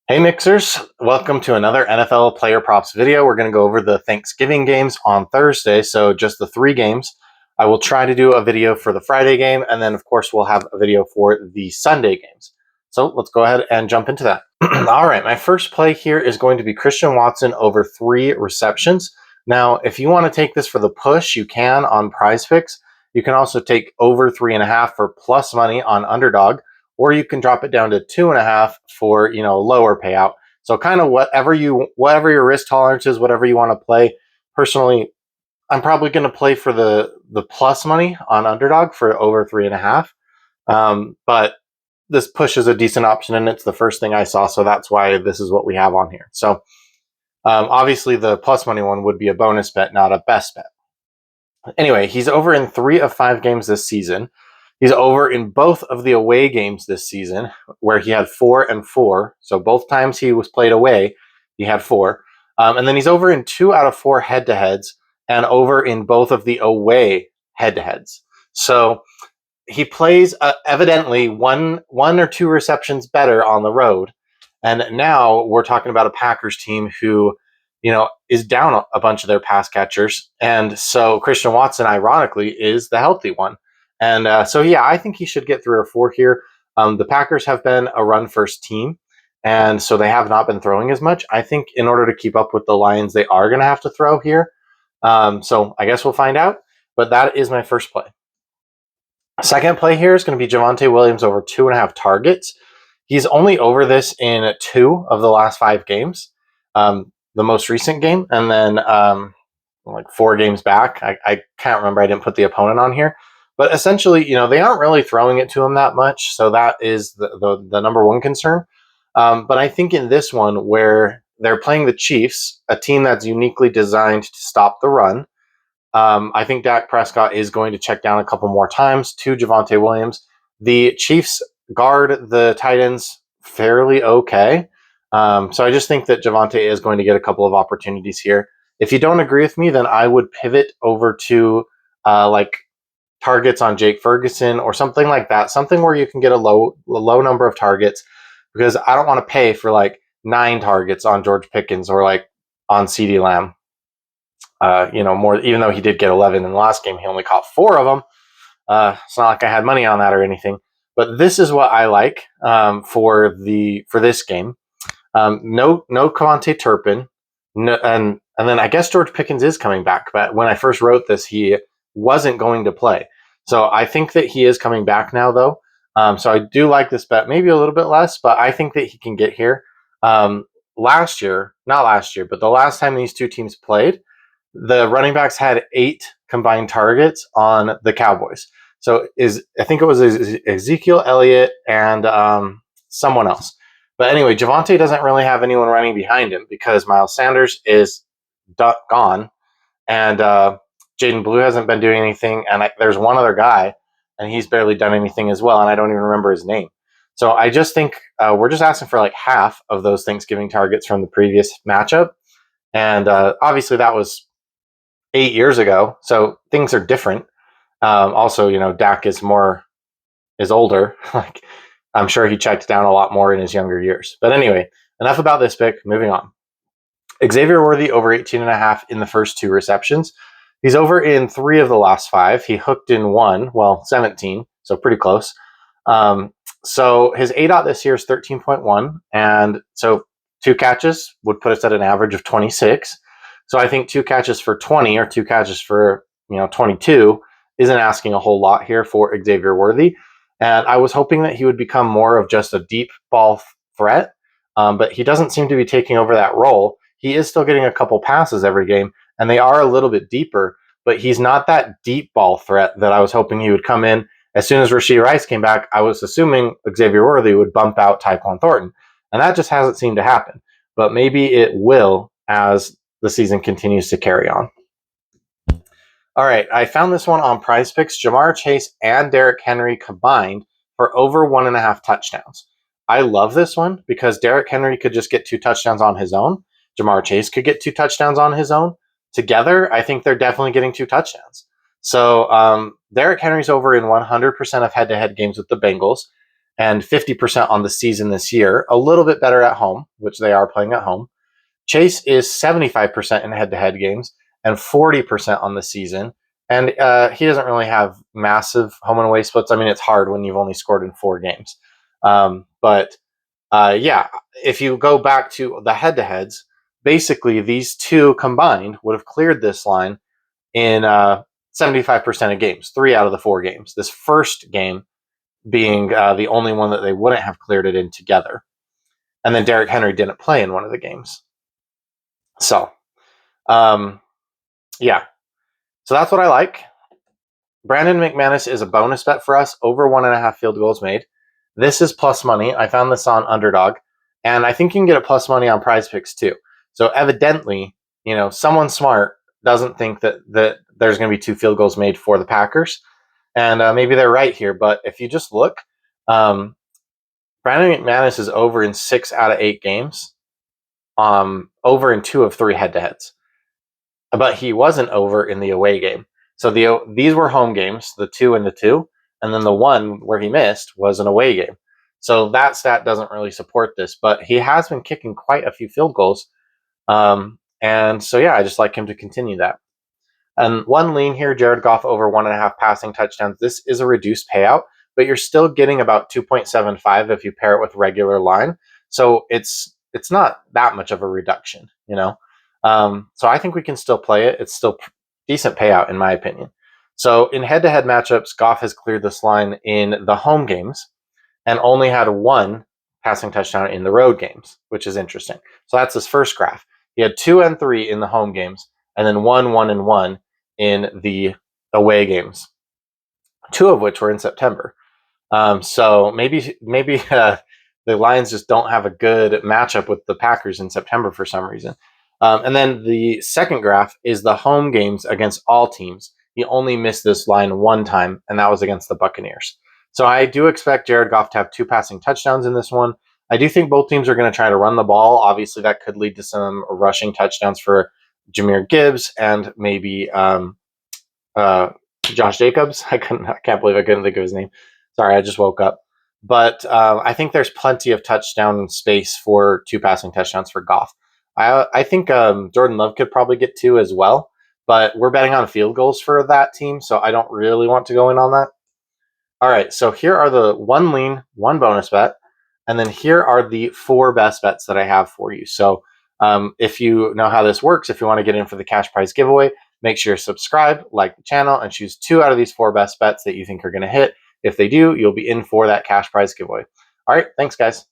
Hey Mixers, welcome to another NFL player props video. We're going to go over the Thanksgiving games on Thursday, so just the 3 games. I will try to do a video for the Friday game, and then of course we'll have a video for the Sunday games. So let's go ahead and jump into that. All right, my first play here is going to be Christian Watson over 3 receptions. Now, if you want to take this for the push, you can on Prize Picks. You can also take over 3.5 for plus money on Underdog, or you can drop it down to 2.5 for lower payout. So kind of whatever your risk tolerance is, whatever you want to play. Personally, I'm probably going to play for the plus money on Underdog for over 3.5. But this push is a decent option, and it's the first thing I saw, so that's why this is what we have on here. So obviously the plus money one would be a bonus bet, not a best bet. Anyway, he's over in 3 of 5 games this season. He's over in both of the away games this season, where he had 4 and 4. So both times he was played away, he had 4. And then he's over in 2 out of 4 head-to-heads, and over in both of the away head-to-heads. So he plays evidently one or 2 receptions better on the road. And now we're talking about a Packers team who, is down a bunch of their pass catchers. And so Christian Watson, ironically, is the healthy one. And yeah, I think he should get 3 or 4 here. The Packers have been a run-first team, and so they have not been throwing as much. I think in order to keep up with the Lions, they are going to have to throw here. So I guess we'll find out. But that is my first play. Second play here is going to be Javonte Williams over 2.5 targets. He's only over this in 2 of the last 5 games. The most recent game, and then like 4 games back. I can't remember. I didn't put the opponent on here. But essentially, they aren't really throwing it to him that much. So that is the number one concern. But I think in this one, where they're playing the Chiefs, a team that's uniquely designed to stop the run, I think Dak Prescott is going to check down a couple more times to Javonte Williams. The Chiefs guard the tight ends fairly okay. So I just think that Javonte is going to get a couple of opportunities here. If you don't agree with me, then I would pivot over to like targets on Jake Ferguson or something like that. Something where you can get a low number of targets, because I don't want to pay for like 9 targets on George Pickens or like on CeeDee Lamb. More, even though he did get 11 in the last game, he only caught 4 of them. It's not like I had money on that or anything. But this is what I like for this game. No Cavante Turpin, no, and then I guess George Pickens is coming back. But when I first wrote this, he wasn't going to play. So I think that he is coming back now, though. So I do like this bet, maybe a little bit less, but I think that he can get here. Not last year, but the last time these two teams played, the running backs had 8 combined targets on the Cowboys. So I think it was Ezekiel Elliott and someone else. But anyway, Javonte doesn't really have anyone running behind him because Miles Sanders is gone, and Jaden Blue hasn't been doing anything, and there's one other guy, and he's barely done anything as well, and I don't even remember his name. So I just think we're just asking for like half of those Thanksgiving targets from the previous matchup, and obviously that was 8 years ago, so things are different. Also, Dak is older. Like, I'm sure he checked down a lot more in his younger years. But anyway, enough about this pick. Moving on. Xavier Worthy over 18.5 in the first 2 receptions. He's over in 3 of the last 5. He hooked in 1, 17, so pretty close. So his ADOT this year is 13.1, and so 2 catches would put us at an average of 26. So I think 2 catches for 20 or 2 catches for 22 isn't asking a whole lot here for Xavier Worthy. And I was hoping that he would become more of just a deep ball threat, but he doesn't seem to be taking over that role. He is still getting a couple passes every game, and they are a little bit deeper, but he's not that deep ball threat that I was hoping he would come in. As soon as Rashee Rice came back, I was assuming Xavier Worthy would bump out Tyquan Thornton, and that just hasn't seemed to happen. But maybe it will as the season continues to carry on. All right, I found this one on Prize Picks. Jamar Chase and Derrick Henry combined for over 1.5 touchdowns. I love this one because Derrick Henry could just get 2 touchdowns on his own. Jamar Chase could get 2 touchdowns on his own. Together, I think they're definitely getting 2 touchdowns. So Derrick Henry's over in 100% of head-to-head games with the Bengals. and 50% on the season this year. A little bit better at home, which they are playing at home. Chase is 75% in head-to-head games and 40% on the season. And he doesn't really have massive home and away splits. I mean, it's hard when you've only scored in 4 games. But yeah, if you go back to the head-to-heads, basically these two combined would have cleared this line in 75% of games, 3 out of the 4 games. This first game being the only one that they wouldn't have cleared it in together. And then Derrick Henry didn't play in one of the games. So, yeah. So that's what I like. Brandon McManus is a bonus bet for us, over 1.5 field goals made. This is plus money. I found this on Underdog, and I think you can get a plus money on Prize Picks too. So evidently, someone smart doesn't think that there's going to be 2 field goals made for the Packers, and maybe they're right here. But if you just look, Brandon McManus is over in 6 out of 8 games, over in 2 of 3 head-to-heads. But he wasn't over in the away game. So these were home games, the 2 and the 2, and then the 1 where he missed was an away game. So that stat doesn't really support this, but he has been kicking quite a few field goals. And so, yeah, I just like him to continue that. And one lean here, Jared Goff over 1.5 passing touchdowns. This is a reduced payout, but you're still getting about 2.75 if you pair it with regular line. So it's not that much of a reduction, So I think we can still play it. It's still decent payout in my opinion. So in head-to-head matchups, Goff has cleared this line in the home games and only had 1 passing touchdown in the road games, which is interesting. So that's his first graph. He had 2 and 3 in the home games, and then 1, 1, and 1 in the away games, 2 of which were in September. So maybe the Lions just don't have a good matchup with the Packers in September for some reason. And then the second graph is the home games against all teams. He only missed this line 1 time, and that was against the Buccaneers. So I do expect Jared Goff to have 2 passing touchdowns in this one. I do think both teams are going to try to run the ball. Obviously, that could lead to some rushing touchdowns for Jahmyr Gibbs and maybe Josh Jacobs. I can't believe I couldn't think of his name. Sorry, I just woke up. But I think there's plenty of touchdown space for 2 passing touchdowns for Goff. I think Jordan Love could probably get 2 as well, but we're betting on field goals for that team, so I don't really want to go in on that. All right, so here are the 1 lean, 1 bonus bet, and then here are the 4 best bets that I have for you. So if you know how this works, if you want to get in for the cash prize giveaway, make sure you subscribe, like the channel, and choose 2 out of these 4 best bets that you think are going to hit. If they do, you'll be in for that cash prize giveaway. All right, thanks, guys.